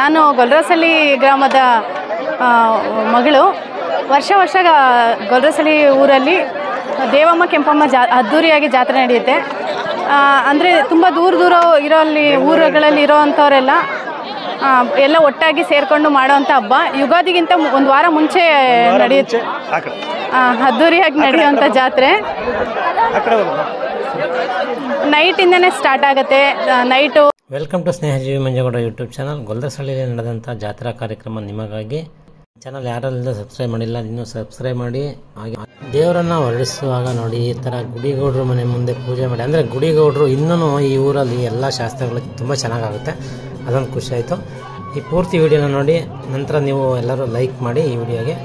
ನಾನು ಗೊಲ್ರಸಳ್ಳಿ ಗ್ರಾಮದ ಮಗಳು. ವರ್ಷ ಗೊಲ್ರಸಳ್ಳಿ ಊರಲ್ಲಿ ದೇವಮ್ಮ ಕೆಂಪಮ್ಮ ಅದ್ದೂರಿಯಾಗಿ ಜಾತ್ರೆ ನಡೆಯುತ್ತೆ. ಅಂದರೆ ತುಂಬ ದೂರ ಊರುಗಳಲ್ಲಿ ಇರೋವಂಥವರೆಲ್ಲ ಎಲ್ಲ ಒಟ್ಟಾಗಿ ಸೇರಿಕೊಂಡು ಮಾಡೋವಂಥ ಹಬ್ಬ. ಯುಗಾದಿಗಿಂತ ಒಂದು ವಾರ ಮುಂಚೆ ನಡೆಯುತ್ತೆ, ಅದ್ದೂರಿಯಾಗಿ ನಡೆಯುವಂಥ ಜಾತ್ರೆ. ನೈಟಿಂದನೇ ಸ್ಟಾರ್ಟ್ ಆಗುತ್ತೆ. Night welcome to Snehajeevi Manjegowda YouTube channel. ಗೊಲ್ರಸಳ್ಳಿಯಲ್ಲಿ ನಡೆದಂಥ ಜಾತ್ರಾ ಕಾರ್ಯಕ್ರಮ ನಿಮಗಾಗಿ. ಚಾನಲ್ ಯಾರೆಲ್ಲ ಸಬ್ಸ್ಕ್ರೈಬ್ ಮಾಡಿಲ್ಲ ಇನ್ನೂ ಸಬ್ಸ್ಕ್ರೈಬ್ ಮಾಡಿ. ಹಾಗೆ ದೇವರನ್ನು ಹೊರಡಿಸುವಾಗ ನೋಡಿ ಈ ಥರ ಗುಡಿಗೌಡರು ಮನೆ ಮುಂದೆ ಪೂಜೆ ಮಾಡಿ, ಅಂದರೆ ಗುಡಿಗೌಡರು ಇನ್ನೂ ಈ ಊರಲ್ಲಿ ಎಲ್ಲ ಶಾಸ್ತ್ರಗಳು ತುಂಬ ಚೆನ್ನಾಗಾಗುತ್ತೆ. ಅದೊಂದು ಖುಷಿ ಆಯಿತು. ಈ ಪೂರ್ತಿ ವಿಡಿಯೋನ ನೋಡಿ ನಂತರ ನೀವು ಎಲ್ಲರೂ ಲೈಕ್ ಮಾಡಿ ಈ ವಿಡಿಯೋಗೆ.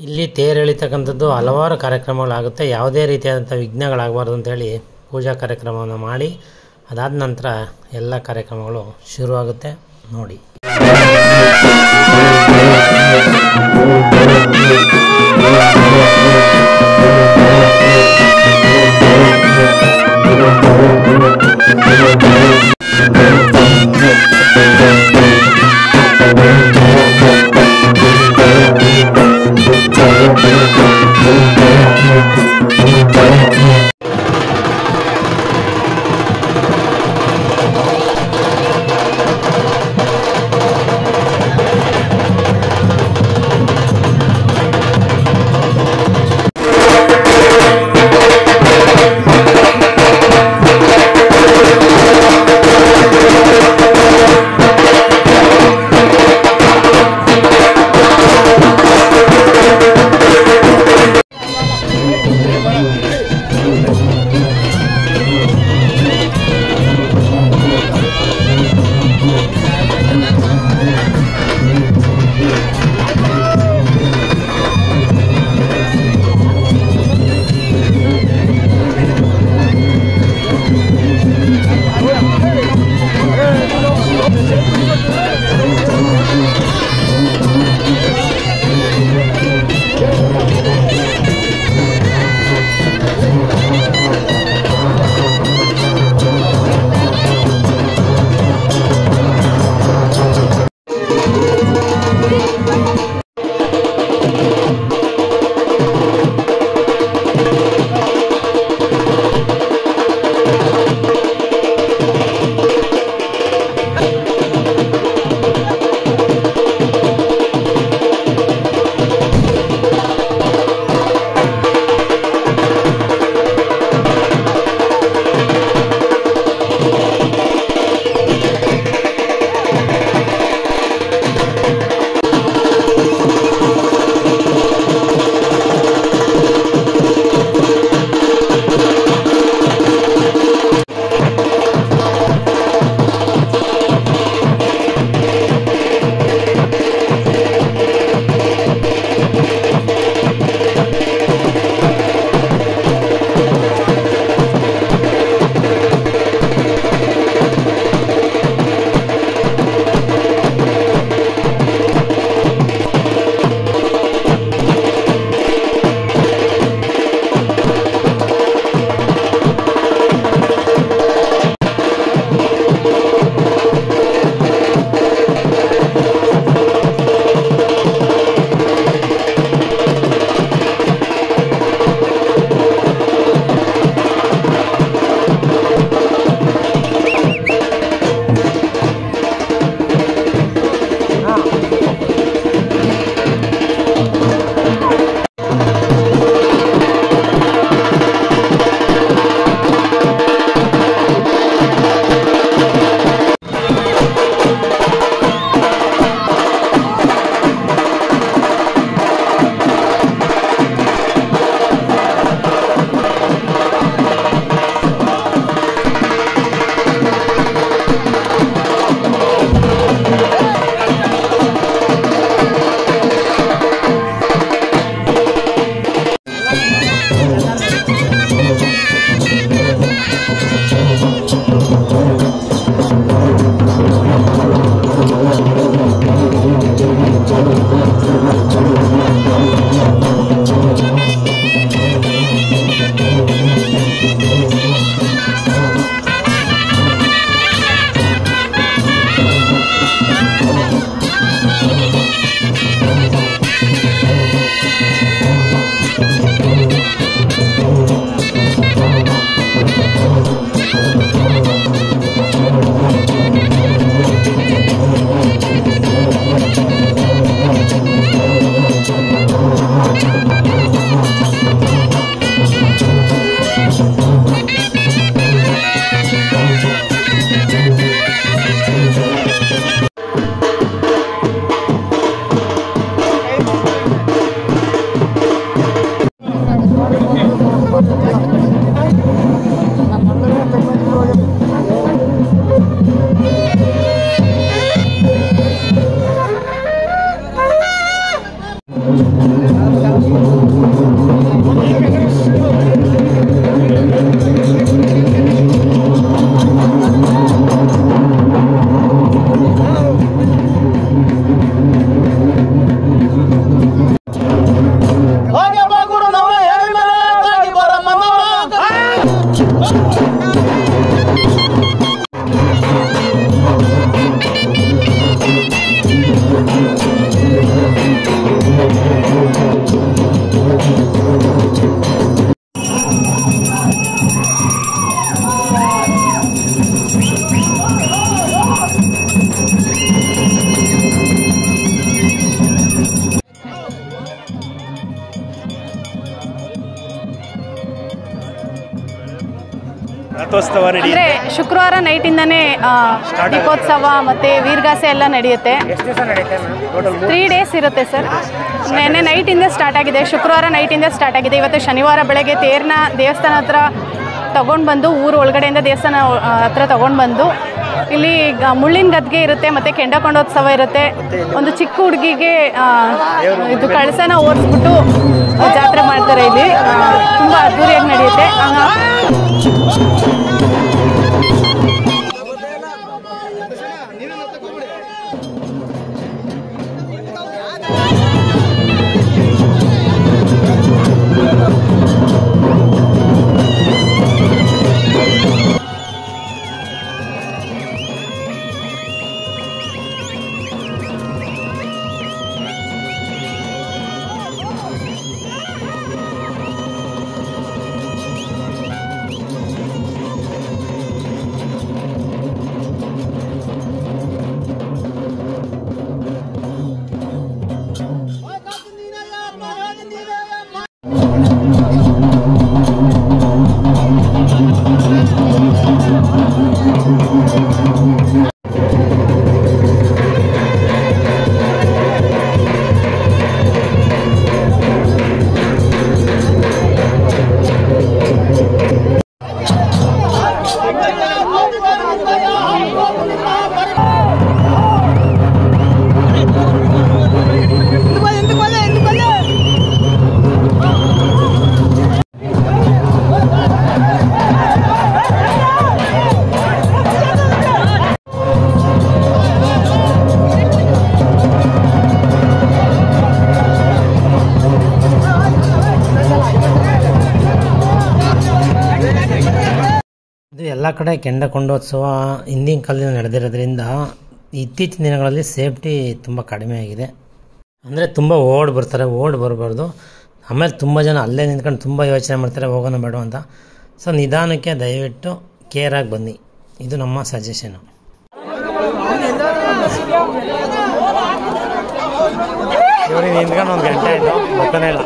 ಇಲ್ಲಿ ತೇರು ಎಳಿತಕ್ಕಂಥದ್ದು ಹಲವಾರು ಕಾರ್ಯಕ್ರಮಗಳಾಗುತ್ತೆ. ಯಾವುದೇ ರೀತಿಯಾದಂಥ ವಿಘ್ನಗಳಾಗಬಾರ್ದು ಅಂತೇಳಿ ಪೂಜಾ ಕಾರ್ಯಕ್ರಮವನ್ನು ಮಾಡಿ ಅದಾದ ನಂತರ ಎಲ್ಲ ಕಾರ್ಯಕ್ರಮಗಳು ಶುರುವಾಗುತ್ತೆ ನೋಡಿ. ರಥೋತ್ಸವ ಅಂದರೆ ಶುಕ್ರವಾರ ನೈಟಿಂದನೇ ದೀಪೋತ್ಸವ ಮತ್ತು ವೀರಗಾಸೆ ಎಲ್ಲ ನಡೆಯುತ್ತೆ. 3 days ಇರುತ್ತೆ ಸರ್. ನೆನ್ನೆ ನೈಟಿಂದ ಸ್ಟಾರ್ಟ್ ಆಗಿದೆ, ಶುಕ್ರವಾರ ನೈಟಿಂದ ಸ್ಟಾರ್ಟ್ ಆಗಿದೆ. ಇವತ್ತು ಶನಿವಾರ ಬೆಳಗ್ಗೆ ತೇರನ್ನ ದೇವಸ್ಥಾನ ಹತ್ರ ತೊಗೊಂಡು ಬಂದು, ಊರು ಒಳಗಡೆಯಿಂದ ದೇವಸ್ಥಾನ ಹತ್ರ ತೊಗೊಂಡು ಬಂದು ಇಲ್ಲಿ ಮುಳ್ಳಿನ ಗದ್ಗೆ ಇರುತ್ತೆ ಮತ್ತು ಕೆಂಡಕೊಂಡೋತ್ಸವ ಇರುತ್ತೆ. ಒಂದು ಚಿಕ್ಕ ಹುಡುಗಿಗೆ ಇದು ಕಳಸನ ಓಡಿಸ್ಬಿಟ್ಟು ಜಾತ್ರೆ ಮಾಡ್ತಾರೆ. ಇಲ್ಲಿ ತುಂಬ ಅದ್ದೂರಿಯಾಗಿ ನಡೆಯುತ್ತೆ. ಇದು ಎಲ್ಲ ಕಡೆ ಕೆಂಡಕೊಂಡೋತ್ಸವ ಹಿಂದಿನ ಕಾಲದಿಂದ ನಡೆದಿರೋದ್ರಿಂದ ಇತ್ತೀಚಿನ ದಿನಗಳಲ್ಲಿ ಸೇಫ್ಟಿ ತುಂಬ ಕಡಿಮೆ ಆಗಿದೆ. ಅಂದರೆ ತುಂಬ ಓಡ್ ಬರಬಾರ್ದು. ಆಮೇಲೆ ತುಂಬ ಜನ ಅಲ್ಲೇ ನಿಂತ್ಕೊಂಡು ತುಂಬ ಯೋಚನೆ ಮಾಡ್ತಾರೆ ಹೋಗೋಣ ಬೇಡ ಅಂತ. ಸೊ ನಿಧಾನಕ್ಕೆ ದಯವಿಟ್ಟು ಕೇರಾಗಿ ಬನ್ನಿ, ಇದು ನಮ್ಮ ಸಜೆಷನು. ಇವ್ರಿಗೆ ನಿಂತ್ಕೊಂಡು 1 ಗಂಟೆ ಆಯಿತು, ಬರ್ತಾನೆ ಇಲ್ಲ.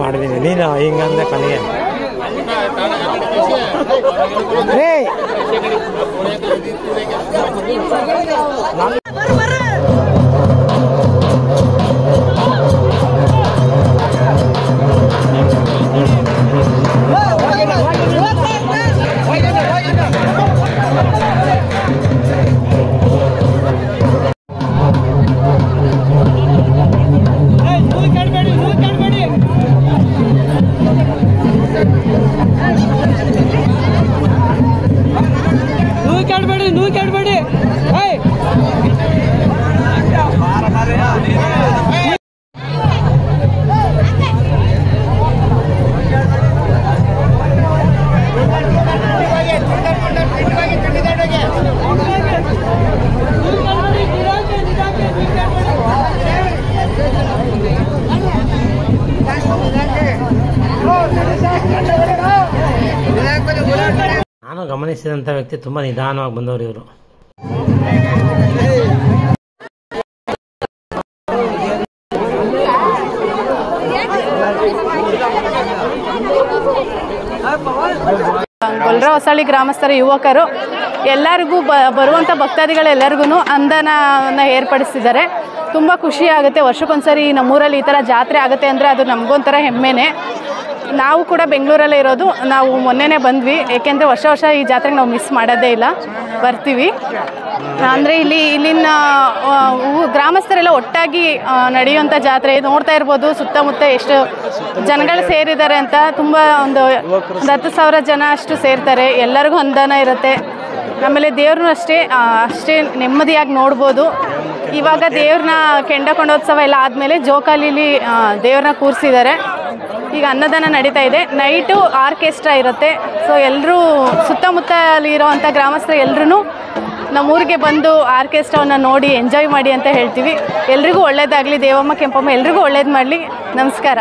ಮಾಡಿದ್ದೀನಿ ನೀನು ಹಿಂಗಂದೆ ಕೊನೆಗೆ. ನಾನು ಗಮನಿಸಿದಂಥ ವ್ಯಕ್ತಿ ತುಂಬ ನಿಧಾನವಾಗಿ ಬಂದವರು ಇವರು. ಗೊಲ್ರ ಹೊಸಳ್ಳಿ ಗ್ರಾಮಸ್ಥರ ಯುವಕರು ಎಲ್ಲರಿಗೂ ಬರುವಂಥ ಭಕ್ತಾದಿಗಳೆಲ್ಲರಿಗೂ ಅನ್ನದಾನವನ್ನು ಏರ್ಪಡಿಸಿದ್ದಾರೆ. ತುಂಬ ಖುಷಿ ಆಗುತ್ತೆ. ವರ್ಷಕ್ಕೊಂದ್ಸರಿ ನಮ್ಮೂರಲ್ಲಿ ಈ ಥರ ಜಾತ್ರೆ ಆಗುತ್ತೆ ಅಂದರೆ ಅದು ನಮಗೊಂಥರ ಹೆಮ್ಮೆನೇ. ನಾವು ಕೂಡ ಬೆಂಗಳೂರಲ್ಲೇ ಇರೋದು, ನಾವು ಮೊನ್ನೆನೇ ಬಂದ್ವಿ. ಏಕೆಂದರೆ ವರ್ಷ ಈ ಜಾತ್ರೆಗೆ ನಾವು ಮಿಸ್ ಮಾಡೋದೇ ಇಲ್ಲ, ಬರ್ತೀವಿ. ಅಂದರೆ ಇಲ್ಲಿನ ಗ್ರಾಮಸ್ಥರೆಲ್ಲ ಒಟ್ಟಾಗಿ ನಡೆಯುವಂಥ ಜಾತ್ರೆ ನೋಡ್ತಾ ಇರ್ಬೋದು. ಸುತ್ತಮುತ್ತ ಎಷ್ಟು ಜನಗಳು ಸೇರಿದ್ದಾರೆ ಅಂತ, ತುಂಬ ಒಂದು 10,000 ಜನ ಅಷ್ಟು ಸೇರ್ತಾರೆ. ಎಲ್ಲರಿಗೂ ಅನುದಾನ ಇರುತ್ತೆ. ಆಮೇಲೆ ದೇವ್ರನ್ನೂ ಅಷ್ಟೇ ನೆಮ್ಮದಿಯಾಗಿ ನೋಡ್ಬೋದು. ಇವಾಗ ದೇವ್ರನ್ನ ಕೆಂಡಕೊಂಡೋತ್ಸವ ಎಲ್ಲ ಆದಮೇಲೆ ಜೋಕಾಲಿಲಿ ದೇವ್ರನ್ನ ಕೂರಿಸಿದ್ದಾರೆ. ಈಗ ಅನ್ನದಾನ ನಡೀತಾ ಇದೆ. ನೈಟು ಆರ್ಕೆಸ್ಟ್ರಾ ಇರುತ್ತೆ. ಸೊ ಎಲ್ಲರೂ ಸುತ್ತಮುತ್ತಲಿ ಇರೋವಂಥ ಗ್ರಾಮಸ್ಥರು ಎಲ್ಲರೂ ನಮ್ಮೂರಿಗೆ ಬಂದು ಆರ್ಕೆಸ್ಟ್ರಾವನ್ನು ನೋಡಿ ಎಂಜಾಯ್ ಮಾಡಿ ಅಂತ ಹೇಳ್ತೀವಿ. ಎಲ್ರಿಗೂ ಒಳ್ಳೇದಾಗಲಿ, ದೇವಮ್ಮ ಕೆಂಪಮ್ಮ ಎಲ್ರಿಗೂ ಒಳ್ಳೇದು ಮಾಡಲಿ. ನಮಸ್ಕಾರ.